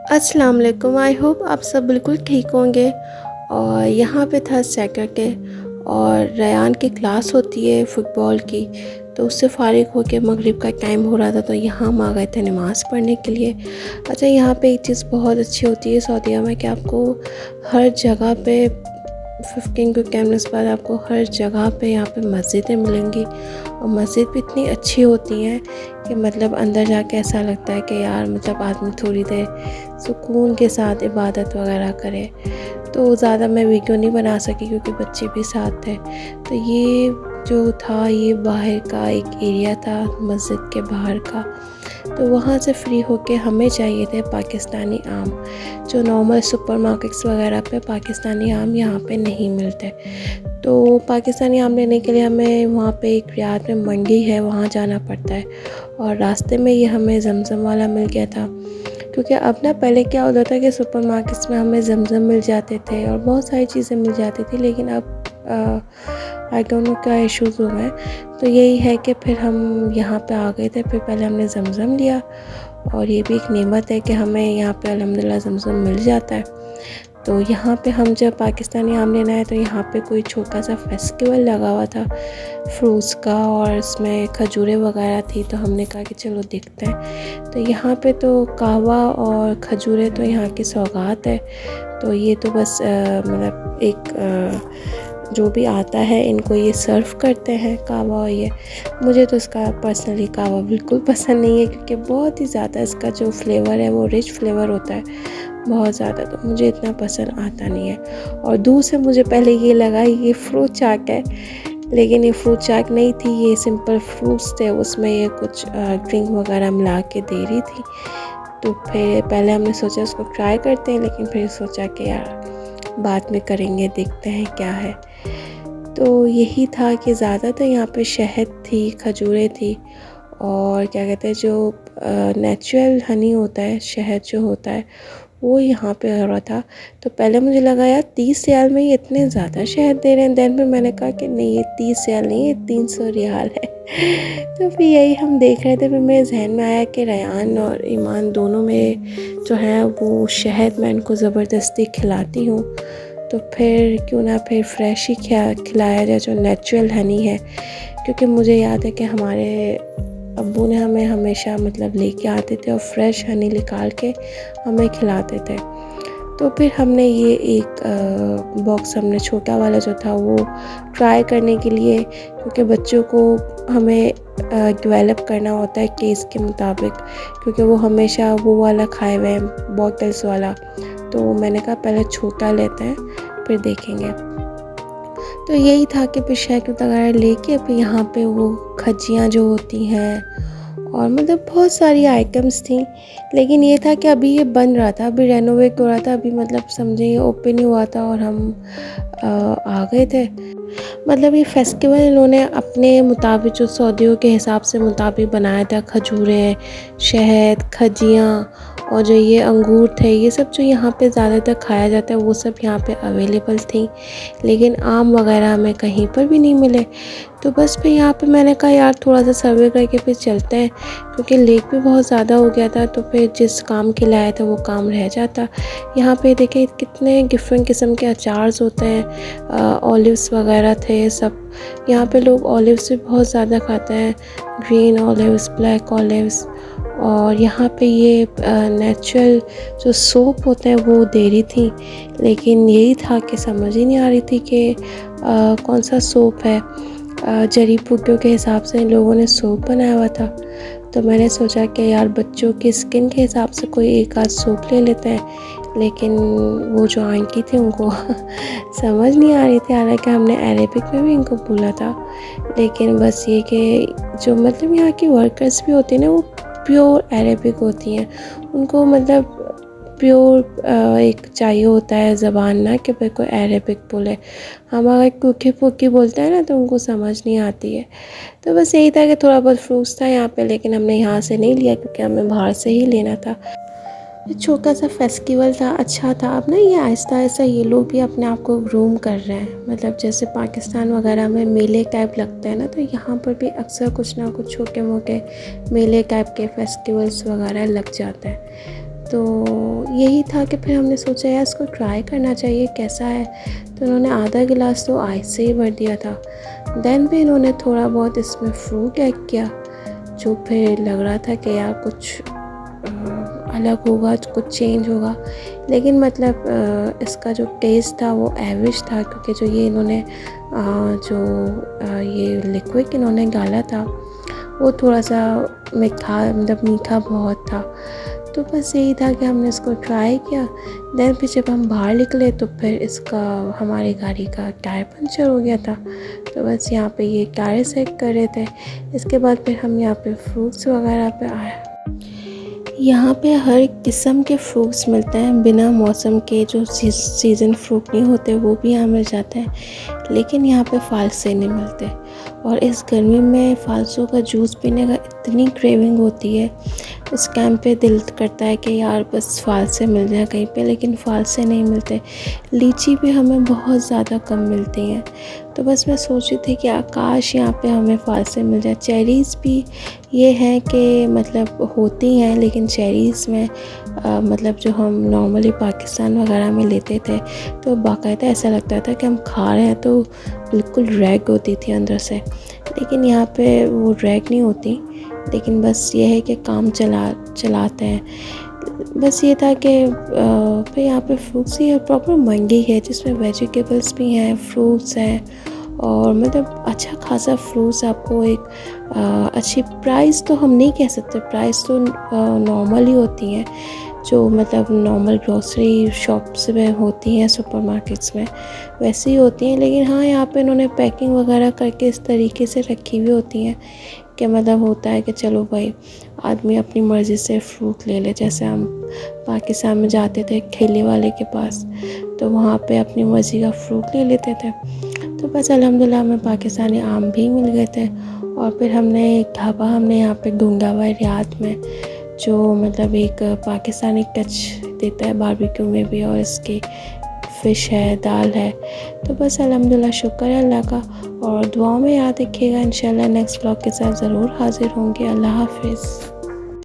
अस्सलाम वालेकुम। I hope आप सब बिल्कुल ठीक होंगे। और यहाँ पे था सैटरडे और रयान की क्लास होती है फ़ुटबॉल की, तो उससे फ़ारिग होके मगरिब का टाइम हो रहा था, तो यहाँ हम आ गए थे नमाज़ पढ़ने के लिए। अच्छा, यहाँ पे एक चीज़ बहुत अच्छी होती है सऊदीया में कि आपको हर जगह पे 15 किलोमीटर्स बाद आपको हर जगह पे यहाँ पे मस्जिदें मिलेंगी, और मस्जिद भी इतनी अच्छी होती हैं कि मतलब अंदर जाके ऐसा लगता है कि यार मतलब आदमी थोड़ी देर सुकून के साथ इबादत वगैरह करे। तो ज़्यादा मैं वीडियो नहीं बना सकी क्योंकि बच्चे भी साथ थे। तो ये जो था ये बाहर का एक एरिया था मस्जिद के बाहर का, तो वहाँ से फ्री होके हमें चाहिए थे पाकिस्तानी आम, जो नॉर्मल सुपरमार्केट्स वगैरह पे पाकिस्तानी आम यहाँ पे नहीं मिलते। तो पाकिस्तानी आम लेने के लिए हमें वहाँ पे एक रियाद में मंडी है, वहाँ जाना पड़ता है। और रास्ते में ये हमें जमज़म वाला मिल गया था, क्योंकि अब ना पहले क्या होता था कि सुपरमार्केट्स में हमें जमज़म मिल जाते थे और बहुत सारी चीज़ें मिल जाती थी, लेकिन अब आई डोंट नो क्या इश्यूज़ हो गए। तो यही है कि फिर हम यहाँ पे आ गए थे। फिर पहले हमने जमज़म लिया, और ये भी एक नेमत है कि हमें यहाँ पे अल्हम्दुलिल्लाह जमज़म मिल जाता है। तो यहाँ पे हम जब पाकिस्तानी आम लेना है तो यहाँ पे कोई छोटा सा फेस्टिवल लगा हुआ था फ्रूट्स का, और इसमें खजूरें वगैरह थी, तो हमने कहा कि चलो देखते हैं। तो यहाँ पे तो कहवा और खजूरें तो यहाँ की सौगात है। तो ये तो बस मतलब एक जो भी आता है इनको ये सर्व करते हैं कहवा। और ये मुझे तो इसका पर्सनली कहवा बिल्कुल पसंद नहीं है, क्योंकि बहुत ही ज़्यादा इसका जो फ्लेवर है वो रिच फ्लेवर होता है बहुत ज़्यादा, तो मुझे इतना पसंद आता नहीं है। और दूर से मुझे पहले ये लगा ये फ्रूट चाट है, लेकिन ये फ्रूट चाट नहीं थी, ये सिंपल फ्रूट्स थे, उसमें ये कुछ ड्रिंक वगैरह मिला के दे रही थी। तो फिर पहले हमने सोचा उसको ट्राई करते हैं, लेकिन फिर सोचा कि यार बाद में करेंगे, देखते हैं क्या है। तो यही था कि ज़्यादातर यहाँ पे शहद थी, खजूरें थी, और क्या कहते हैं जो नेचुरल हनी होता है, शहद जो होता है वो यहाँ पे हो रहा था। तो पहले मुझे लगा यार 30 रियाल में ये इतने ज़्यादा शहद दे रहे हैं। देन फिर मैंने कहा कि नहीं, ये 30 रियाल नहीं, ये 300 रियाल है। तो फिर यही हम देख रहे थे। फिर मेरे जहन में आया कि रयान और ईमान दोनों में जो है वो शहद मैं इनको ज़बरदस्ती खिलाती हूँ, तो फिर क्यों ना फिर फ्रेश ही खिलाया जाए, जो नेचुरल हनी है। क्योंकि मुझे याद है कि हमारे अब्बू ने हमें हमेशा मतलब लेके आते थे और फ्रेश हनी निकाल के हमें खिलाते थे। तो फिर हमने ये एक बॉक्स हमने छोटा वाला जो था वो ट्राई करने के लिए, क्योंकि बच्चों को हमें डेवलप करना होता है टेस्ट के मुताबिक, क्योंकि वो हमेशा वो वाला खाए हुए हैं बॉटल्स वाला। तो मैंने कहा पहले छोटा लेते हैं फिर देखेंगे। तो यही था कि फिर शहद वगैरह लेके फिर यहाँ पे वो खजियाँ जो होती हैं, और मतलब बहुत सारी आइटम्स थी। लेकिन ये था कि अभी ये बन रहा था, अभी रेनोवेट हो रहा था, अभी मतलब समझे ये ओपन ही हुआ था और हम आ गए थे। मतलब ये फेस्टिवल इन्होंने अपने मुताबिक जो सऊदियों के हिसाब से मुताबिक बनाया था। खजूरें, शहद, खजियाँ, और जो ये अंगूर थे, ये सब जो यहाँ पे ज़्यादातर खाया जाता है वो सब यहाँ पे अवेलेबल थी। लेकिन आम वगैरह हमें कहीं पर भी नहीं मिले। तो बस फिर यहाँ पे मैंने कहा यार थोड़ा सा सर्वे करके फिर चलते हैं, क्योंकि लेक भी बहुत ज़्यादा हो गया था, तो फिर जिस काम के लाया था वो काम रह जाता। यहाँ पे देखें कितने डिफरेंट किस्म के अचार्स होते हैं, ऑलिव्स वगैरह थे सब। यहाँ पे लोग ऑलिव्स भी बहुत ज़्यादा खाते हैं, ग्रीन ऑलिव्स, ब्लैक ऑलिव्स। और यहाँ पे ये नेचुरल जो सोप होते हैं वो दे रही थी, लेकिन यही था कि समझ ही नहीं आ रही थी कि कौन सा सोप है। जड़ी बूटियों के हिसाब से इन लोगों ने सोप बनाया हुआ था। तो मैंने सोचा कि यार बच्चों की स्किन के हिसाब से कोई एक आध सोप ले लेते हैं, लेकिन वो जो आंटी थी उनको समझ नहीं आ रही थी। हालांकि हमने अरेबिक में भी इनको बोला था, लेकिन बस ये कि जो मतलब यहाँ की वर्कर्स भी होती हैं ना वो प्योर अरेबिक होती हैं। उनको मतलब प्योर एक चाहिए होता है ज़बान ना, कि भाई कोई अरेबिक बोले। हम अगर कुकी फुकी बोलते हैं ना तो उनको समझ नहीं आती है। तो बस यही था कि थोड़ा बहुत फ्रूट्स था यहाँ पे, लेकिन हमने यहाँ से नहीं लिया क्योंकि हमें बाहर से ही लेना था। ये छोटा सा फेस्टिवल था, अच्छा था। अब ना ये आहिस्ता आहिस्ता ये लोग भी अपने आप को ग्रूम कर रहे हैं। मतलब जैसे पाकिस्तान वगैरह में मेले टाइप लगते हैं ना, तो यहाँ पर भी अक्सर कुछ ना कुछ छोटे मोटे मेले टाइप के फेस्टिवल्स वगैरह लग जाते हैं। तो यही था कि फिर हमने सोचा यार इसको ट्राई करना चाहिए कैसा है। तो उन्होंने आधा गिलास तो आइस से ही भर दिया था। देन भी इन्होंने थोड़ा बहुत इसमें फ्रूट ऐड किया, जो फिर लग रहा था कि यार कुछ अलग होगा, कुछ चेंज होगा। लेकिन मतलब इसका जो टेस्ट था वो एवरेज था, क्योंकि जो ये इन्होंने ये लिक्विड इन्होंने डाला था वो थोड़ा सा मतलब मीठा बहुत था। तो बस यही था कि हमने इसको ट्राई किया। देन फिर जब हम बाहर निकले तो फिर इसका हमारी गाड़ी का टायर पंचर हो गया था। तो बस यहाँ पे ये टायर सेट कर रहे थे। इसके बाद फिर हम यहाँ पे फ्रूट्स वगैरह पे आए। यहाँ पे हर किस्म के फ्रूट्स मिलते हैं, बिना मौसम के जो सीज़न फ्रूट नहीं होते वो भी यहाँ मिल जाते हैं, लेकिन यहाँ पे फालसे नहीं मिलते। और इस गर्मी में फालसों का जूस पीने का इतनी क्रेविंग होती है, इस टाइम पे दिल करता है कि यार बस फालसे मिल जाए कहीं पे, लेकिन फालसे नहीं मिलते। लीची भी हमें बहुत ज़्यादा कम मिलती हैं। तो बस मैं सोच रही थी कि आकाश यहाँ पे हमें फालसे मिल जाए। चेरीज़ भी ये हैं कि मतलब होती हैं, लेकिन चेरीज़ में मतलब जो हम नॉर्मली पाकिस्तान वगैरह में लेते थे तो बाकायदा ऐसा लगता था कि हम खा रहे हैं, तो बिल्कुल रेड होती थी अंदर से। लेकिन यहाँ पे वो रेड नहीं होती, लेकिन बस ये है कि काम चलाते हैं। बस ये था कि फिर यहाँ पे फ्रूट्स ही प्रॉपर मंडी है, जिसमें वेजिटेबल्स भी हैं, फ्रूट्स हैं, और मतलब अच्छा खासा फ्रूट्स आपको एक अच्छी प्राइस तो हम नहीं कह सकते, प्राइस तो नॉर्मल ही होती हैं, जो मतलब नॉर्मल ग्रोसरी शॉप्स में होती हैं, सुपरमार्केट्स में वैसे ही होती हैं। लेकिन हाँ, यहाँ पे इन्होंने पैकिंग वगैरह करके इस तरीके से रखी हुई होती हैं कि मतलब होता है कि चलो भाई आदमी अपनी मर्ज़ी से फ्रूट ले ले। जैसे हम पाकिस्तान में जाते थे ठेले वाले के पास, तो वहाँ पे अपनी मर्ज़ी का फ्रूट ले लेते थे। तो बस अल्हम्दुलिल्लाह हमें पाकिस्तानी आम भी मिल गए थे। और फिर हमने एक ढाबा हमने यहाँ पे ढूंढा हुआ है रियाद में, जो मतलब एक पाकिस्तानी टच देता है बारबेक्यू में भी, और इसकी फ़िश है, दाल है। तो बस अल्हम्दुलिल्लाह शुक्र है अल्लाह का, और दुआओं में याद रखिएगा। इंशाल्लाह नेक्स्ट व्लॉग के साथ ज़रूर हाज़िर होंगे। अल्लाह हाफ़िज़।